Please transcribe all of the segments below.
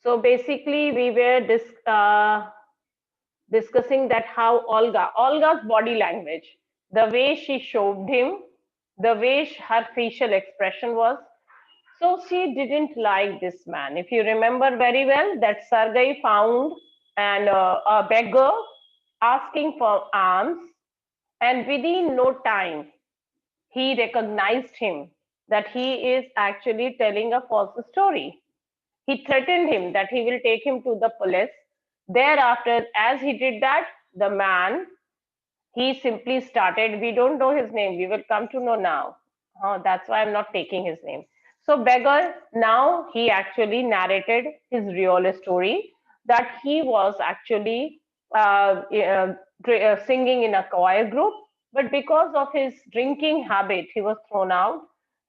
So basically, we were discussing that how Olga's body language, the way she showed him, the way her facial expression was. So she didn't like this man. If you remember very well, that Sergei found a beggar asking for alms, and within no time, he recognized him that he is actually telling a false story. He threatened him that he will take him to the police. Thereafter, as he did that, the man, he simply started, we don't know his name, we will come to know now. That's why I'm not taking his name. So, Beggar, now he actually narrated his real story that he was actually singing in a choir group, but because of his drinking habit, he was thrown out.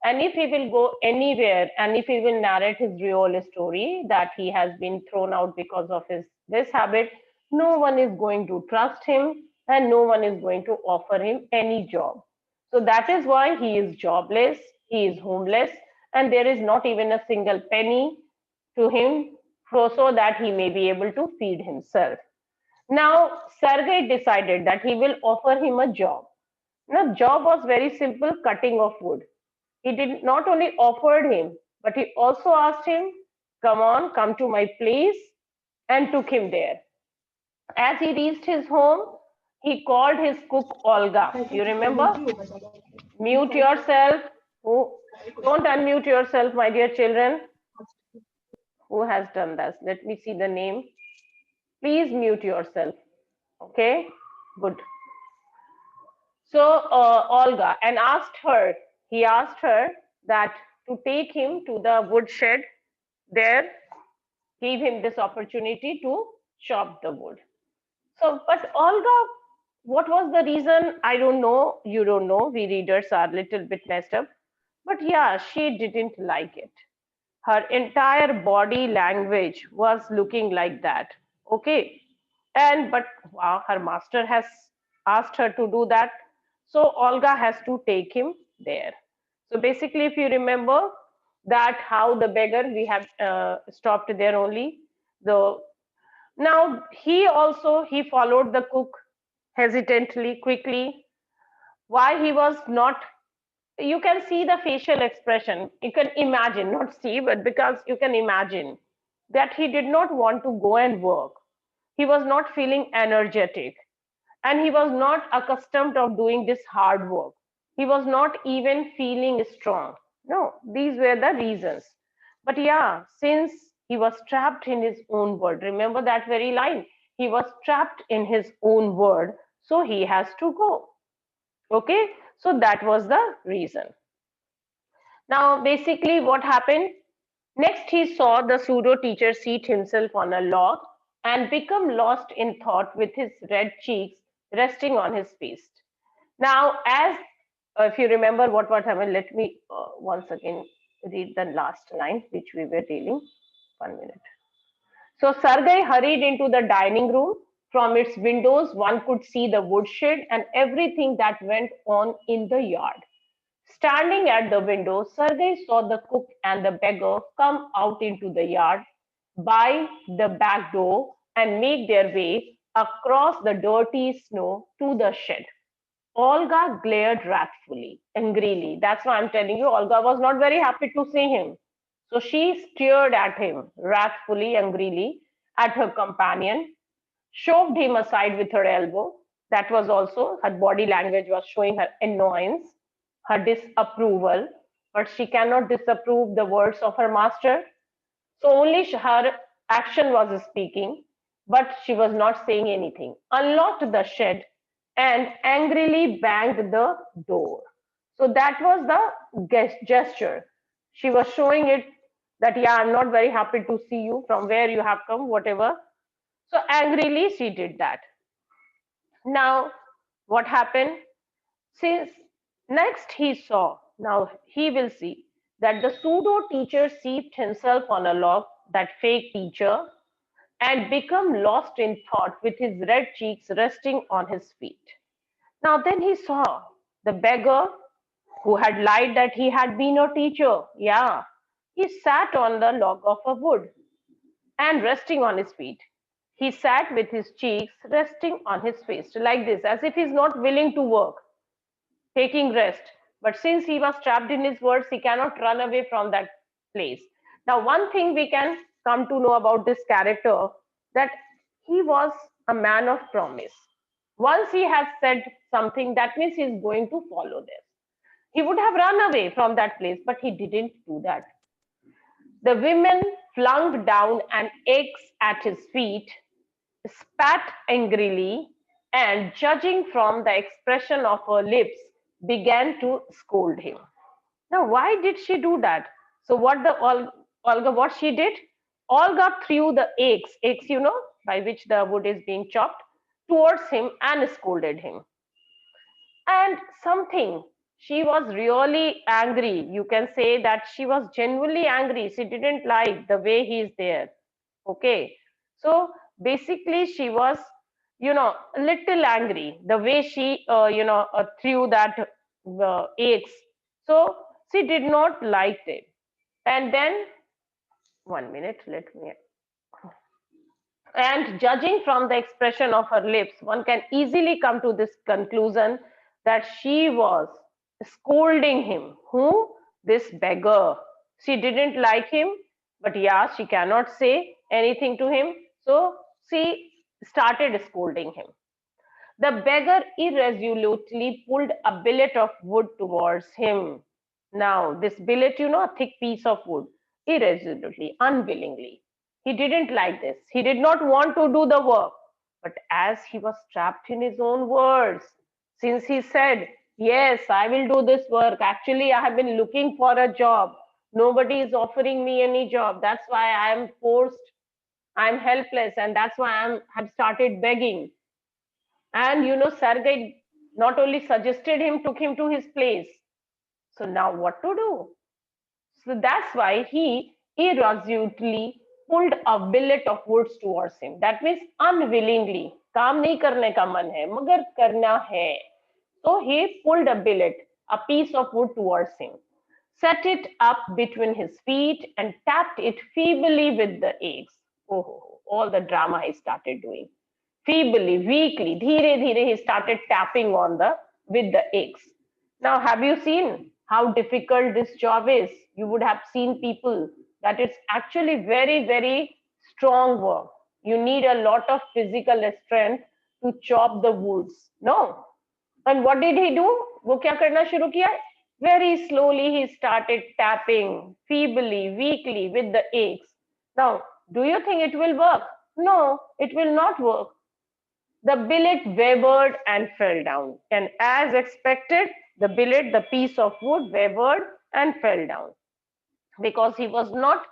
And if he will go anywhere and if he will narrate his real story that he has been thrown out because of his this habit, no one is going to trust him and no one is going to offer him any job. So that is why he is jobless, he is homeless, and there is not even a single penny to him so that he may be able to feed himself. Now, Sergei decided that he will offer him a job. Now, job was very simple, cutting of wood. He did not only offered him, but he also asked him, come on, come to my place, and took him there. As he reached his home, he called his cook Olga. You remember? Mute yourself. Who? Don't unmute yourself, my dear children. Who has done this? Let me see the name. Please mute yourself. Okay? Good. So Olga and he asked her that to take him to the woodshed there, gave him this opportunity to chop the wood. So, but Olga, what was the reason? I don't know. You don't know. We readers are a little bit messed up. But yeah, she didn't like it. Her entire body language was looking like that. Okay. And but wow, her master has asked her to do that. So Olga has to take him there. So basically, if you remember that how the beggar, we have stopped there only. The now he followed the cook hesitantly, quickly. Why he was not, you can see the facial expression. You can imagine, not see, but because you can imagine that he did not want to go and work. He was not feeling energetic and he was not accustomed of doing this hard work. He was not even feeling strong. No, these were the reasons. But yeah, since he was trapped in his own world, remember that very line. He was trapped in his own world, so he has to go. Okay, so that was the reason. Now, basically, what happened? Next, he saw the pseudo teacher seat himself on a log and become lost in thought with his red cheeks resting on his fist. Now, as if you remember what happened, let me once again read the last line which we were dealing. 1 minute. So Sergei hurried into the dining room. From its windows, one could see the woodshed and everything that went on in the yard. Standing at the window, Sergei saw the cook and the beggar come out into the yard by the back door and make their way across the dirty snow to the shed. Olga glared wrathfully, angrily. That's why I'm telling you, Olga was not very happy to see him. So she stared at him wrathfully, angrily, at her companion, shoved him aside with her elbow. That was also her body language was showing her annoyance, her disapproval, but she cannot disapprove the words of her master. So only her action was speaking, but she was not saying anything. Unlocked the shed and angrily banged the door. So that was the gesture. She was showing it that, yeah, I'm not very happy to see you from where you have come, whatever. So angrily she did that. Now, what happened? Since next he saw, now he will see that the pseudo teacher seated himself on a log, that fake teacher, and become lost in thought with his red cheeks resting on his feet. Now then he saw the beggar who had lied that he had been a teacher. Yeah, he sat on the log of a wood and resting on his feet. He sat with his cheeks resting on his face, like this, as if he's not willing to work, taking rest. But since he was trapped in his words, he cannot run away from that place. Now, one thing we can come to know about this character, that he was a man of promise. Once he has said something, that means he is going to follow this. He would have run away from that place, but he didn't do that. The women flung down an axe at his feet, spat angrily, and judging from the expression of her lips, began to scold him. Now, why did she do that? So, Olga, what she did? Olga threw the axe, by which the wood is being chopped, towards him and scolded him. And something, she was really angry. You can say that she was genuinely angry. She didn't like the way he is there. Okay. So basically, she was, a little angry the way she, threw that axe. So she did not like it. And then, 1 minute, let me. And judging from the expression of her lips, one can easily come to this conclusion that she was scolding him. Who? This beggar. She didn't like him, but yeah, she cannot say anything to him. So she started scolding him. The beggar irresolutely pulled a billet of wood towards him. Now, this billet, a thick piece of wood, irresolutely, unwillingly. He didn't like this. He did not want to do the work. But as he was trapped in his own words, since he said, yes, I will do this work. Actually, I have been looking for a job. Nobody is offering me any job. That's why I am forced. I'm helpless. And that's why have started begging. And Sergei not only suggested him, took him to his place. So now what to do? So that's why he irresolutely pulled a billet of woods towards him. That means unwillingly. काम नहीं करने का मन है, मगर करना है. So he pulled a billet, a piece of wood towards him, set it up between his feet, and tapped it feebly with the axe. Oh, all the drama he started doing. Feebly, weakly, dheere dheere, he started tapping on the with the axe. Now, have you seen how difficult this job is? You would have seen people that it's actually very, very strong work. You need a lot of physical strength to chop the woods. No. And what did he do? वो क्या करना शुरू किया? Very slowly he started tapping, feebly, weakly with the axe. Now, do you think it will work? No, it will not work. The billet wavered and fell down. And as expected, the billet, the piece of wood, wavered and fell down because he was not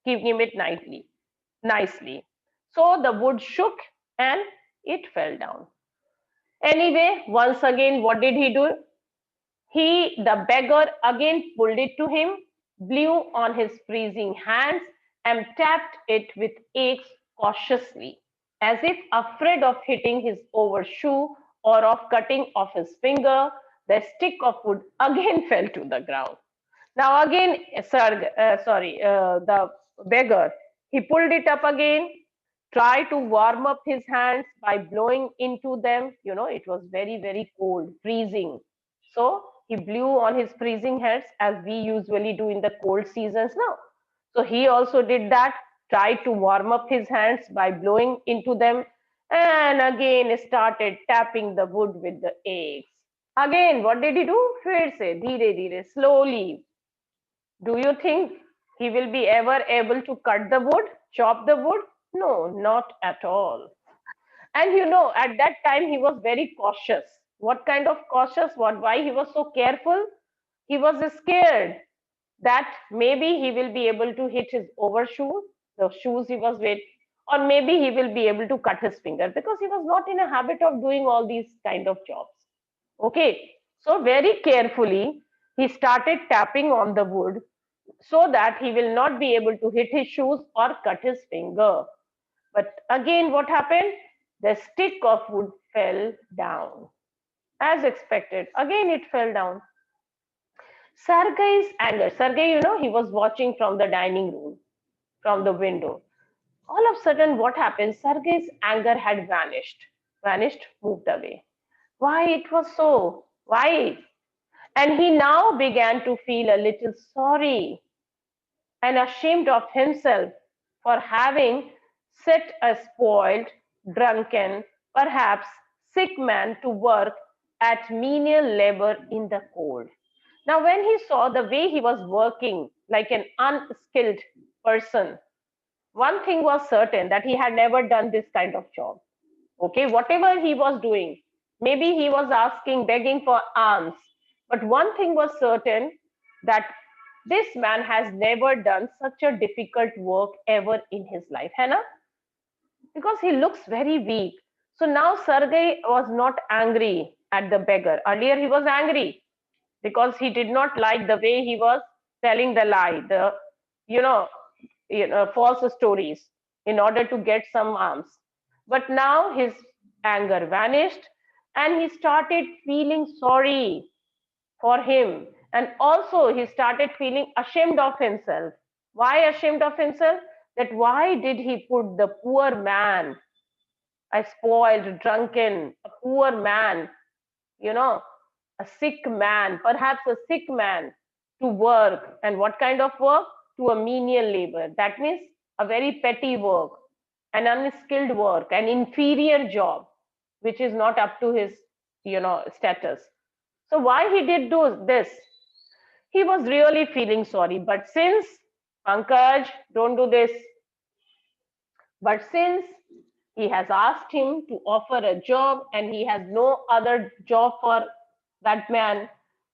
keeping it nicely. So the wood shook and it fell down. Anyway, once again, what did he do? The beggar, again pulled it to him, blew on his freezing hands, and tapped it with axe cautiously, as if afraid of hitting his overshoe or of cutting off his finger. The stick of wood again fell to the ground. Now again, the beggar, he pulled it up again, tried to warm up his hands by blowing into them. It was very, very cold, freezing. So he blew on his freezing hands as we usually do in the cold seasons now. So he also did that, tried to warm up his hands by blowing into them, and again started tapping the wood with the axe. Again, what did he do? फिर से धीरे धीरे, slowly. Do you think he will be ever able to cut the wood, chop the wood? No, not at all. And at that time he was very cautious. What kind of cautious? Why he was so careful? He was scared that maybe he will be able to hit his overshoe, the shoes he was wearing, or maybe he will be able to cut his finger because he was not in a habit of doing all these kind of jobs. Okay, so very carefully he started tapping on the wood so that he will not be able to hit his shoes or cut his finger. But again, what happened? The stick of wood fell down. As expected, again it fell down. Sergei's anger. Sergei, he was watching from the dining room, from the window. All of a sudden, what happened? Sergei's anger had vanished, moved away. Why it was so? Why? And he now began to feel a little sorry and ashamed of himself for having set a spoiled, drunken, perhaps sick man to work at menial labor in the cold. Now, when he saw the way he was working like an unskilled person, one thing was certain that he had never done this kind of job. Okay, whatever he was doing, maybe he was asking, begging for alms, but one thing was certain that this man has never done such a difficult work ever in his life, Hannah, because he looks very weak. So now Sergei was not angry at the beggar. Earlier he was angry because he did not like the way he was telling the lie, the you know, false stories in order to get some alms. But now his anger vanished and he started feeling sorry for him. And also he started feeling ashamed of himself. Why ashamed of himself? That why did he put the poor man, a spoiled, drunken, a poor man, you know, a sick man, perhaps a sick man, to work. And what kind of work? To a menial labor. That means a very petty work, an unskilled work, an inferior job, which is not up to his, status. So why he did do this? He was really feeling sorry. But since, Pankaj, don't do this. But since he has asked him to offer a job and he has no other job for that man,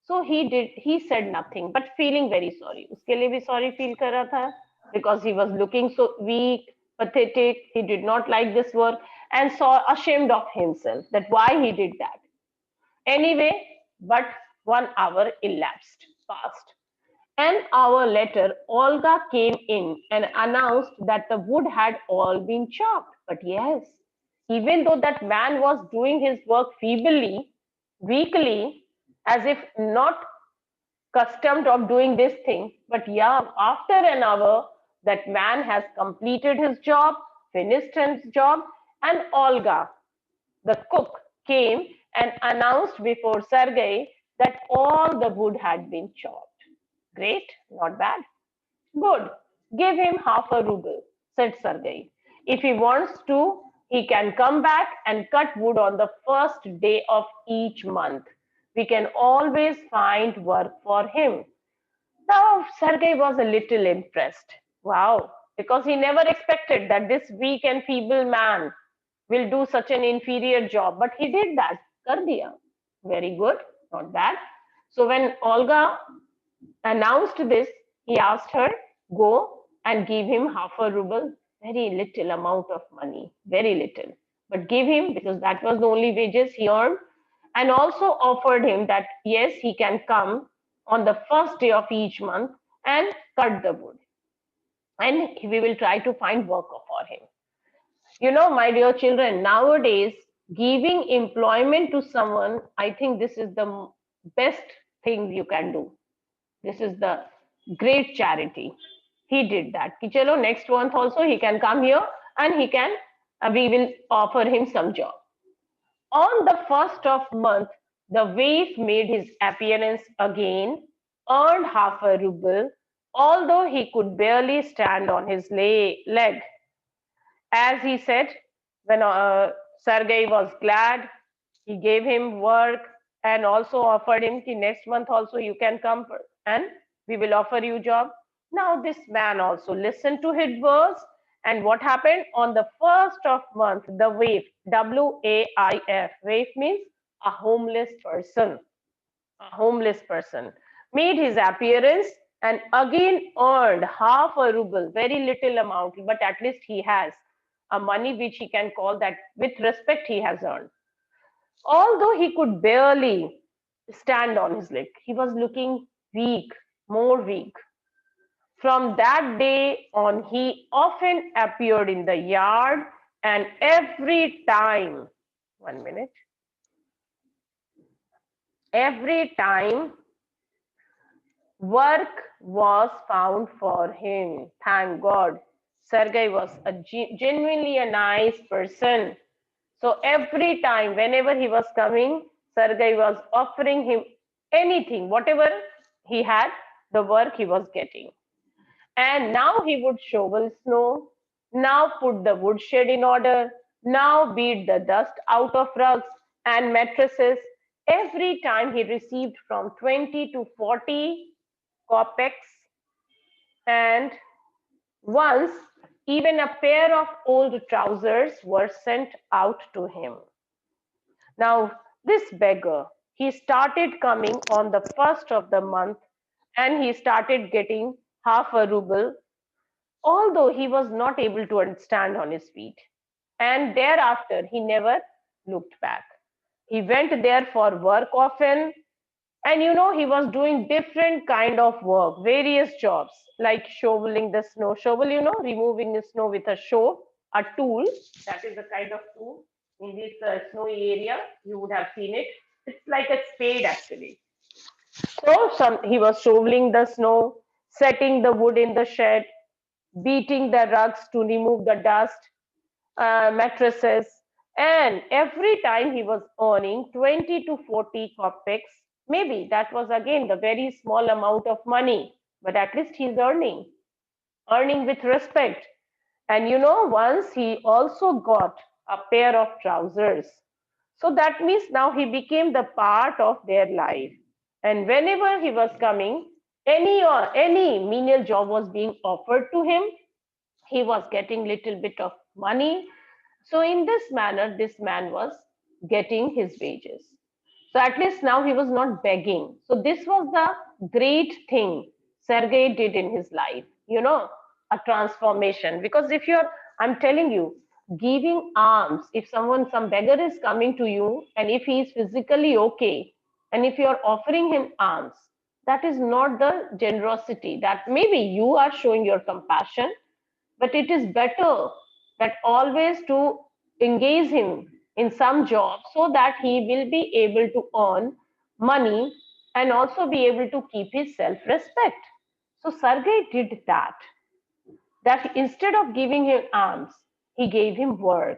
so he said nothing but feeling very sorry. Uske liye bhi sorry feel kar raha tha because he was looking so weak, pathetic. He did not like this work and saw ashamed of himself that why he did that. Anyway, but 1 hour elapsed, passed. An hour later, Olga came in and announced that the wood had all been chopped. But yes, even though that man was doing his work feebly, weakly, as if not accustomed of doing this thing, but yeah, after an hour, that man has completed his job, finished his job, and Olga, the cook, came and announced before Sergei that all the wood had been chopped. Great, not bad. Good. Give him half a ruble, said Sergei. If he wants to, he can come back and cut wood on the first day of each month. We can always find work for him. Now, Sergei was a little impressed. Wow, because he never expected that this weak and feeble man will do such an inferior job. But he did that. Kar diya. Very good, not bad. So when Olga announced this, he asked her, go and give him half a ruble, very little amount of money, very little. But give him because that was the only wages he earned, and also offered him that yes, he can come on the first day of each month and cut the wood. And we will try to find work for him. My dear children, nowadays, giving employment to someone, I think this is the best thing you can do. This is the great charity. He did that. Ki chalo, next month also he can come here and we will offer him some job. On the first of month, the waif made his appearance again, earned half a ruble, although he could barely stand on his leg. As he said, when Sergei was glad, he gave him work and also offered him the next month also you can come and we will offer you job. Now this man also listened to his words, and what happened on the first of month, the waif, WAIF, waif means a homeless person, made his appearance and again earned half a ruble, very little amount, but at least he has a money which he can call that with respect he has earned. Although he could barely stand on his leg, he was looking weak, more weak. From that day on, he often appeared in the yard, and every time, 1 minute, every time work was found for him. Thank God. Sergei was genuinely a nice person. So every time, whenever he was coming, Sergei was offering him anything, whatever he had, the work he was getting. And now he would shovel snow, now put the woodshed in order, now beat the dust out of rugs and mattresses. Every time he received from 20 to 40 kopecks, and once even a pair of old trousers were sent out to him. Now, this beggar, he started coming on the first of the month and he started getting half a ruble, although he was not able to stand on his feet. And thereafter, he never looked back. He went there for work often, and he was doing different kind of work, various jobs, like shoveling the snow. Shovel, removing the snow with a tool. That is a kind of tool in this snowy area. You would have seen it. It's like a spade, actually. So he was shoveling the snow, setting the wood in the shed, beating the rugs to remove the dust, mattresses, and every time he was earning 20 to 40 kopecks. Maybe that was again the very small amount of money, but at least he's earning with respect. And once he also got a pair of trousers. So that means now he became the part of their life. And whenever he was coming, any menial job was being offered to him, he was getting little bit of money. So in this manner, this man was getting his wages. So at least now he was not begging. So this was the great thing Sergey did in his life, a transformation. Because if you're, I'm telling you, giving alms, if some beggar is coming to you and if he is physically okay, and if you're offering him alms, that is not the generosity. That maybe you are showing your compassion, but it is better that always to engage him in some job so that he will be able to earn money and also be able to keep his self-respect. So Sergey did that instead of giving him alms, he gave him work.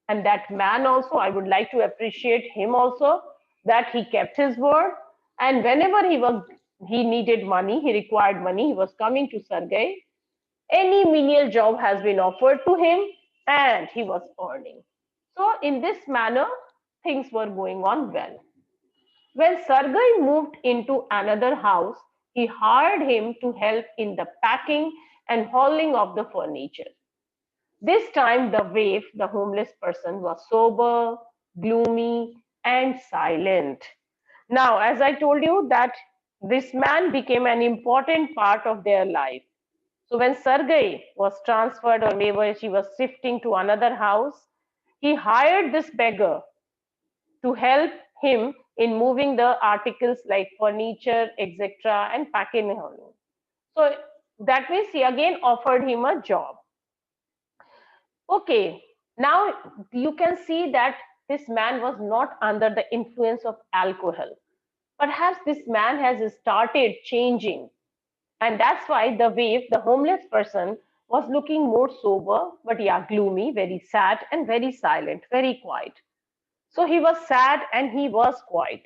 And that man also, I would like to appreciate him also, that he kept his word. And whenever he needed money, he required money, he was coming to Sergey. Any menial job has been offered to him and he was earning. So, in this manner, things were going on well. When Sergei moved into another house, he hired him to help in the packing and hauling of the furniture. This time, the waif, the homeless person, was sober, gloomy, and silent. Now, as I told you, that this man became an important part of their life. So when Sergei was transferred or maybe she was shifting to another house, he hired this beggar to help him in moving the articles like furniture, etc., and packing and hauling. So that means he again offered him a job. Okay, now you can see that this man was not under the influence of alcohol. Perhaps this man has started changing. And that's why the waif, the homeless person, was looking more sober, but yeah, gloomy, very sad, and very silent, very quiet. So he was sad and he was quiet,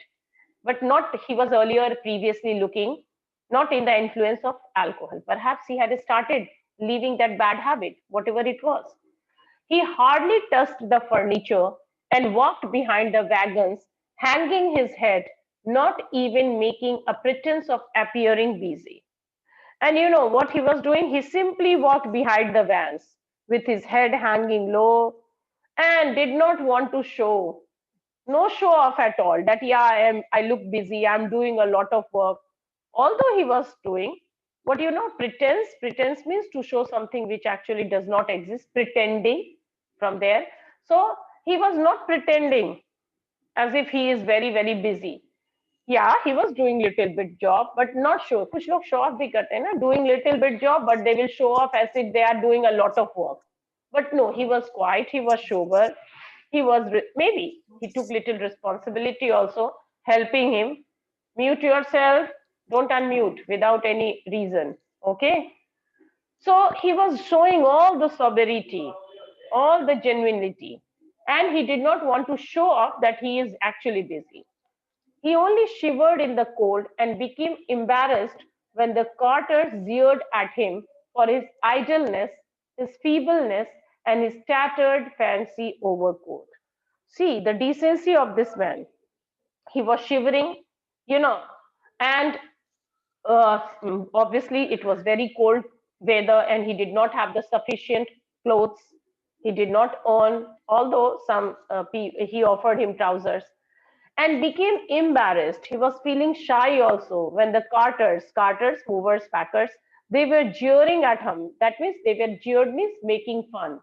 but not he was earlier previously looking, not in the influence of alcohol. Perhaps he had started leaving that bad habit, whatever it was. He hardly touched the furniture and walked behind the wagons, hanging his head, not even making a pretense of appearing busy. And you know what he was doing? He simply walked behind the vans with his head hanging low and did not want to show, no show off at all. That yeah, I look busy, I'm doing a lot of work. Although he was doing, but pretense means to show something which actually does not exist, pretending from there. So he was not pretending as if he is very, very busy. Yeah, he was doing little bit job, but not show. कुछ लोग show off भी करते हैं ना, doing little bit job, but they will show off as if they are doing a lot of work. But no, he was quiet, he was sober, he was maybe he took little responsibility also, helping him. Mute yourself, don't unmute without any reason. Okay. So he was showing all the sobriety, all the genuinity, and he did not want to show off that he is actually busy. He only shivered in the cold and became embarrassed when the carters jeered at him for his idleness, his feebleness, and his tattered fancy overcoat. See the decency of this man. He was shivering, you know, and obviously it was very cold weather and he did not have the sufficient clothes. He did not earn, although some he offered him trousers, and became embarrassed. He was feeling shy also when the carters, movers, packers, they were jeering at him. That means they were jeered means making fun.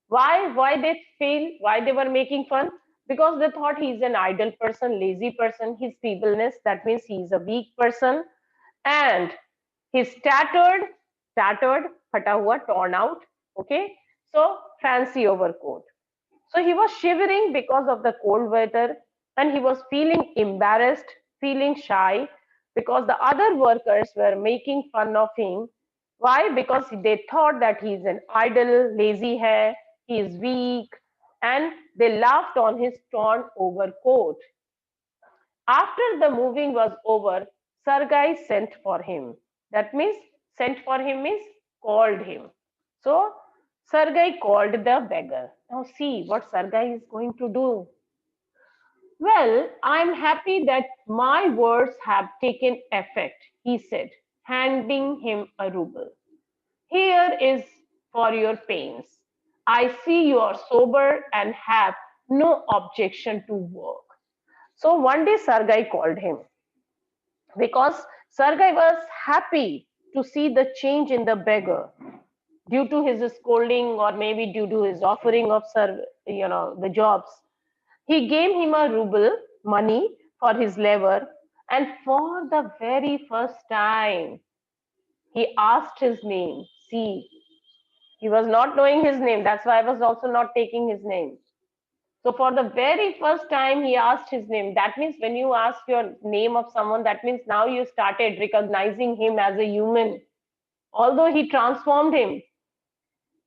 Why they feel, why they were making fun? Because they thought he's an idle person, lazy person, his feebleness, that means he's a weak person, and his tattered, phata hua, torn out, okay, so fancy overcoat. So he was shivering because of the cold weather and he was feeling embarrassed, feeling shy because the other workers were making fun of him. Why? Because they thought that he's an idle, lazy hair, he is weak, and they laughed on his torn overcoat. After the moving was over, Sargai sent for him. That means sent for him means called him. So Sargai called the beggar. Now see what Sargai is going to do. Well, I'm happy that my words have taken effect, he said, handing him a ruble. Here is for your pains. I see you are sober and have no objection to work. So one day Sargai called him because Sargai was happy to see the change in the beggar due to his scolding or maybe due to his offering of the jobs. He gave him a ruble money for his labor, and for the very first time, he asked his name. See, he was not knowing his name. That's why I was also not taking his name. So for the very first time, he asked his name. That means when you ask your name of someone, that means now you started recognizing him as a human. Although he transformed him,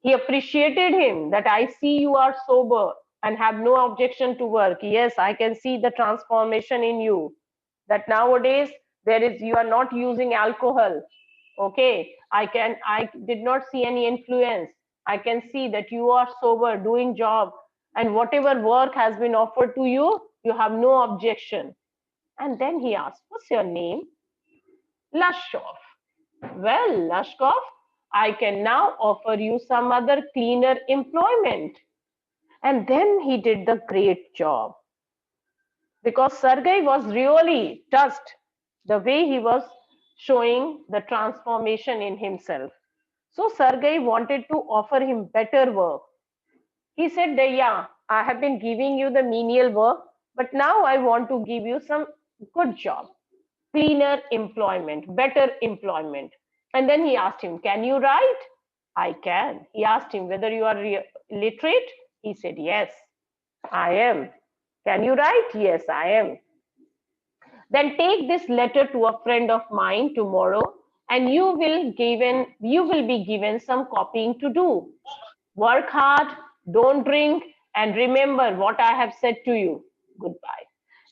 he appreciated him that I see you are sober and have no objection to work. Yes, I can see the transformation in you. That nowadays there is you are not using alcohol. Okay, I did not see any influence. I can see that you are sober, doing job, and whatever work has been offered to you, you have no objection. And then he asked, "What's your name?" Lashov. Well, Lashkov, I can now offer you some other cleaner employment. And then he did the great job because Sergei was really touched the way he was showing the transformation in himself. So Sergei wanted to offer him better work. He said, yeah, I have been giving you the menial work, but now I want to give you some good job, cleaner employment, better employment. And then he asked him, can you write? I can. He asked him whether you are literate. He said, yes, I am. Can you write? Yes, I am. Then take this letter to a friend of mine tomorrow and you will be given some copying to do. Work hard, don't drink, and remember what I have said to you. Goodbye.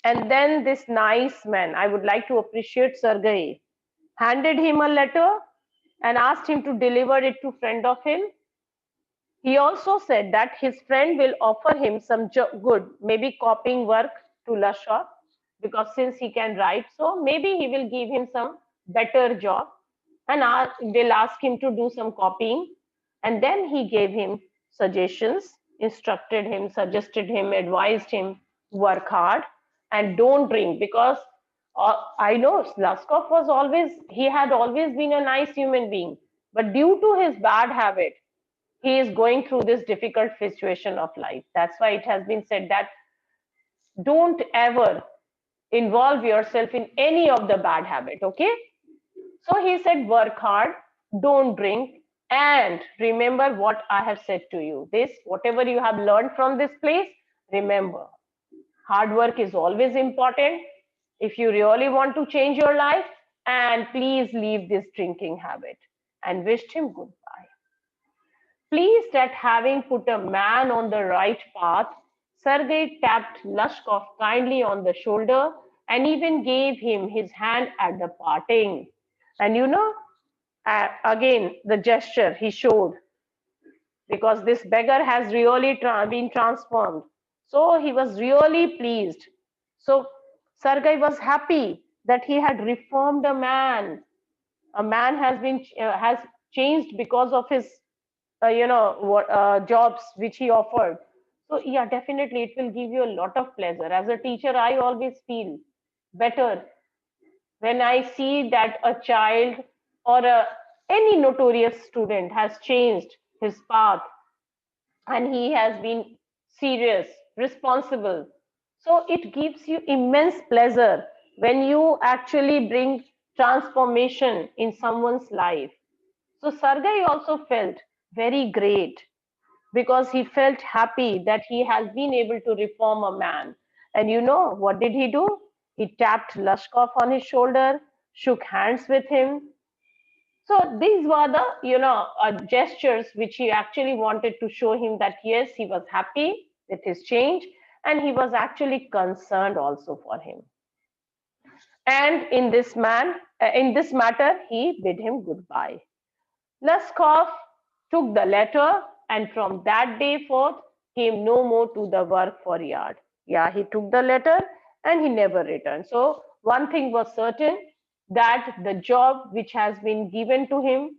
And then this nice man, I would like to appreciate Sergei, handed him a letter and asked him to deliver it to friend of him. He also said that his friend will offer him some good, maybe copying work to Lasha, because since he can write, so maybe he will give him some better job and they'll ask him to do some copying. And then he gave him suggestions, instructed him, suggested him, advised him, work hard and don't drink because I know Slaskov was always, he had always been a nice human being, but due to his bad habit, he is going through this difficult situation of life. That's why it has been said that don't ever involve yourself in any of the bad habit. Okay. So he said, work hard, don't drink, and remember what I have said to you. This, whatever you have learned from this place, remember, hard work is always important if you really want to change your life, and please leave this drinking habit. and wished him goodbye. Pleased at having put a man on the right path, Sergei tapped Lushkov kindly on the shoulder and even gave him his hand at the parting. And again, the gesture he showed, because this beggar has really been transformed. So he was really pleased. So Sergei was happy that he had reformed a man. A man has changed because of his jobs which he offered. So yeah, definitely it will give you a lot of pleasure. As a teacher, I always feel better when I see that a child or any notorious student has changed his path and he has been serious, responsible. So it gives you immense pleasure when you actually bring transformation in someone's life. So Sergei also felt very great because he felt happy that he has been able to reform a man. And what did he do? He tapped Lushkov on his shoulder, shook hands with him. So these were the, gestures which he actually wanted to show him that yes, he was happy with his change and he was actually concerned also for him. And in this matter, he bid him goodbye. Luskov took the letter and from that day forth came no more to the work for yard. Yeah, he took the letter and he never returned. So one thing was certain, that the job which has been given to him,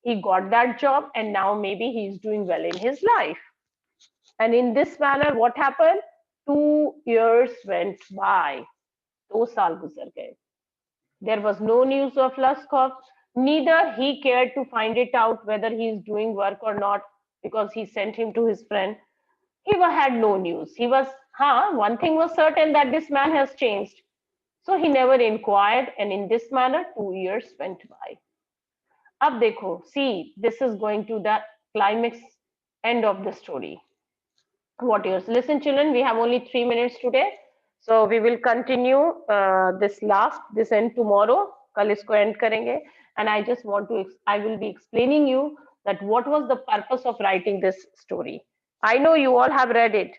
he got that job and now maybe he is doing well in his life. And in this manner, what happened? 2 years went by. 2 साल गुजर गए. There was no news of Luskov. Neither he cared to find it out whether he is doing work or not, because he sent him to his friend. He had no news. One thing was certain, that this man has changed. So he never inquired, and in this manner, 2 years went by. Ab dekho, see, this is going to the climax end of the story. What yours? Listen, children, we have only 3 minutes today. So we will continue this end tomorrow. Kal isko end karenge. And I will be explaining you that what was the purpose of writing this story. I know you all have read it,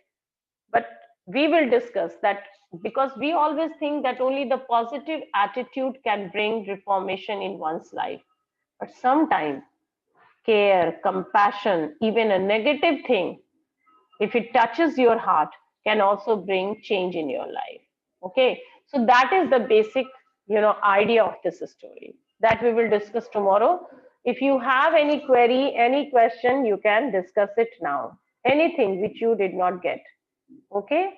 but we will discuss that, because we always think that only the positive attitude can bring reformation in one's life. But sometimes care, compassion, even a negative thing, if it touches your heart, can also bring change in your life. Okay, so that is the basic idea of this story that we will discuss tomorrow. If you have any query, any question, you can discuss it now. Anything which you did not get. Okay.